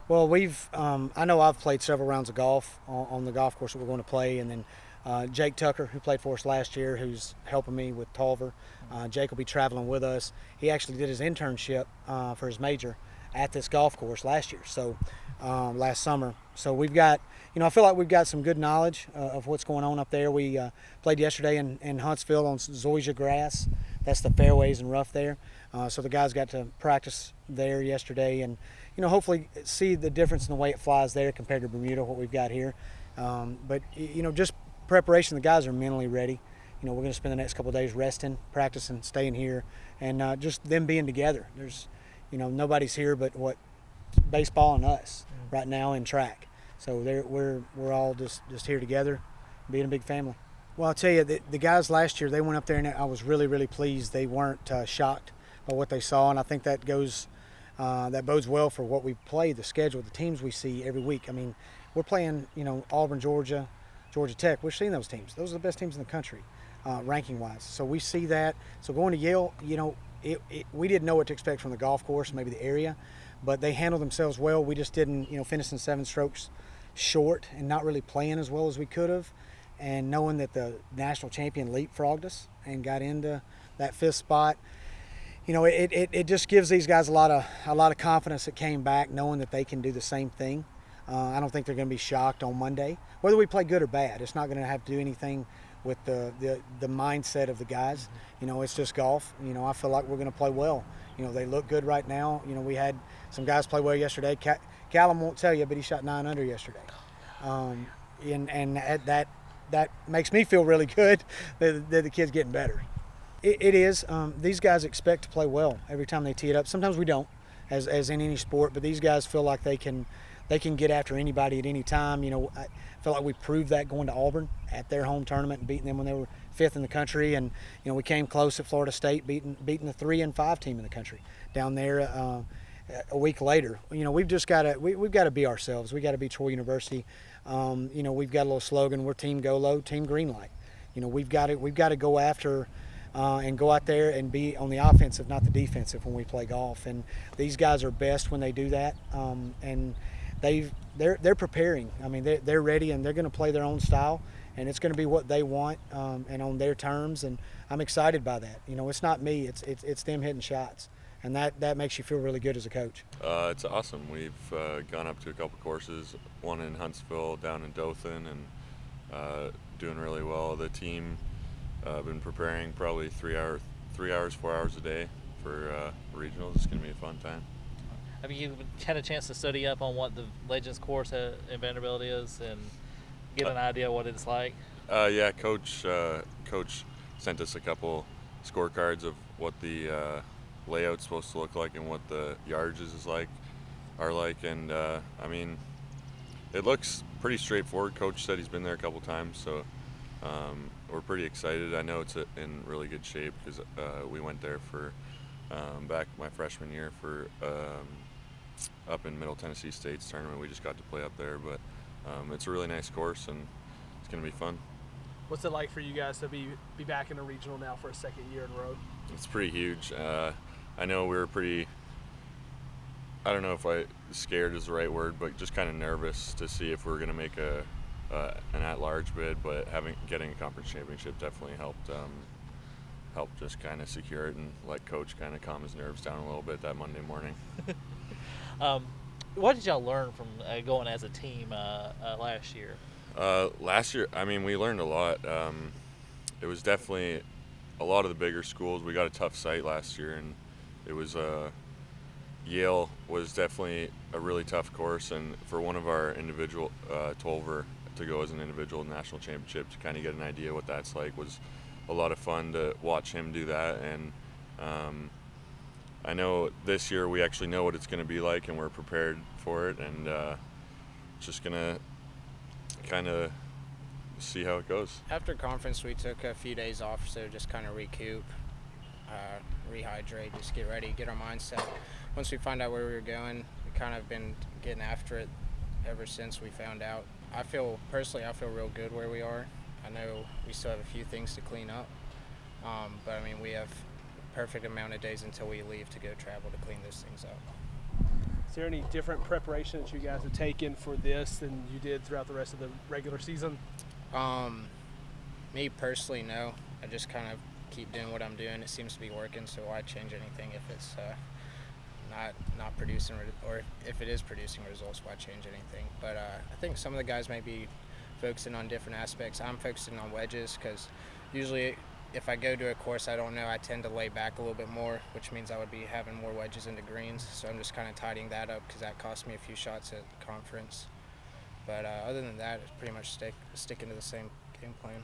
Well, I know I've played several rounds of golf on the golf course that we're going to play, and then Jake Tucker, who played for us last year, who's helping me with Tulver. Jake will be traveling with us. He actually did his internship for his major at this golf course last year, so last summer. So we've got, I feel like we've got some good knowledge of what's going on up there. We played yesterday in Huntsville on zoysia grass. That's the fairways and rough there. So the guys got to practice there yesterday, and hopefully see the difference in the way it flies there compared to Bermuda, what we've got here. But just preparation. The guys are mentally ready. We're going to spend the next couple of days resting, practicing, staying here, and just them being together. There's, nobody's here but baseball and us right now in track. So we're all just here together, being a big family. Well, I'll tell you, the guys last year, they went up there, and I was really, really pleased. They weren't shocked by what they saw, and I think that bodes well for what we play, the schedule, the teams we see every week. I mean, we're playing, Auburn, Georgia, Georgia Tech. We're seeing those teams. Those are the best teams in the country, ranking-wise. So we see that. So going to Yale, we didn't know what to expect from the golf course, maybe the area, but they handled themselves well. We just didn't, finishing 7 strokes short and not really playing as well as we could have. And knowing that the national champion leapfrogged us and got into that 5th spot, it just gives these guys a lot of confidence that came back, knowing that they can do the same thing. I don't think they're going to be shocked on Monday, whether we play good or bad. It's not going to have to do anything with the mindset of the guys. It's just golf. I feel like we're going to play well. They look good right now. We had some guys play well yesterday. Callum won't tell you, but he shot 9 under yesterday, and that makes me feel really good that the kid's getting better. It is. These guys expect to play well every time they tee it up. Sometimes we don't, as in any sport, but these guys feel like they can get after anybody at any time. I feel like we proved that going to Auburn at their home tournament and beating them when they were 5th in the country, and we came close at Florida State, beating the 3 and 5 team in the country down there a week later. We've just got to we've got to be ourselves. We got to be Troy University. We've got a little slogan: we're Team Go Low, Team Green Light. We've got to go after. And go out there and be on the offensive, not the defensive, when we play golf. And these guys are best when they do that. And they're preparing. I mean, they're ready, and they're going to play their own style, and it's going to be what they want and on their terms. And I'm excited by that. It's not me. It's them hitting shots, and that makes you feel really good as a coach. It's awesome. We've gone up to a couple courses, one in Huntsville, down in Dothan, and doing really well. The team. Been preparing probably 4 hours a day for regionals. It's going to be a fun time. Have you had a chance to study up on what the Legends course in Vanderbilt is and get an idea of what it's like? Yeah, Coach sent us a couple scorecards of what the layout's supposed to look like and what the yardages are like, and I mean, it looks pretty straightforward. Coach said he's been there a couple times, so. We're pretty excited. I know it's in really good shape because we went there for back my freshman year for up in Middle Tennessee State's tournament. We just got to play up there, but it's a really nice course and it's going to be fun. What's it like for you guys to be back in a regional now for a 2nd year in a row? It's pretty huge. I know we were pretty. I don't know if scared is the right word, but just kind of nervous to see if we were going to make an at-large bid, but getting a conference championship definitely helped just kind of secure it and let Coach kind of calm his nerves down a little bit that Monday morning. What did y'all learn from going as a team last year? Last year, I mean, we learned a lot. It was definitely a lot of the bigger schools. We got a tough site last year, and it was Yale was definitely a really tough course, and for one of our individual Tulver to go as an individual national championship, to kind of get an idea what that's like, was a lot of fun to watch him do that. And I know this year we actually know what it's going to be like, and we're prepared for it, and just going to kind of see how it goes. After conference, we took a few days off, so just kind of recoup, rehydrate, just get ready, get our mindset. Once we find out where we were going, we kind of been getting after it ever since we found out. I feel real good where we are. I know we still have a few things to clean up, but I mean, we have a perfect amount of days until we leave to go travel to clean those things up. Is there any different preparation that you guys have taken for this than you did throughout the rest of the regular season? Me personally, no. I just kind of keep doing what I'm doing. It seems to be working, so why change anything if it's not producing, or if it is producing results, why change anything? But I think some of the guys may be focusing on different aspects. I'm focusing on wedges because usually if I go to a course I don't know, I tend to lay back a little bit more, which means I would be having more wedges into greens. So I'm just kind of tidying that up because that cost me a few shots at conference. But other than that, it's pretty much sticking to the same game plan.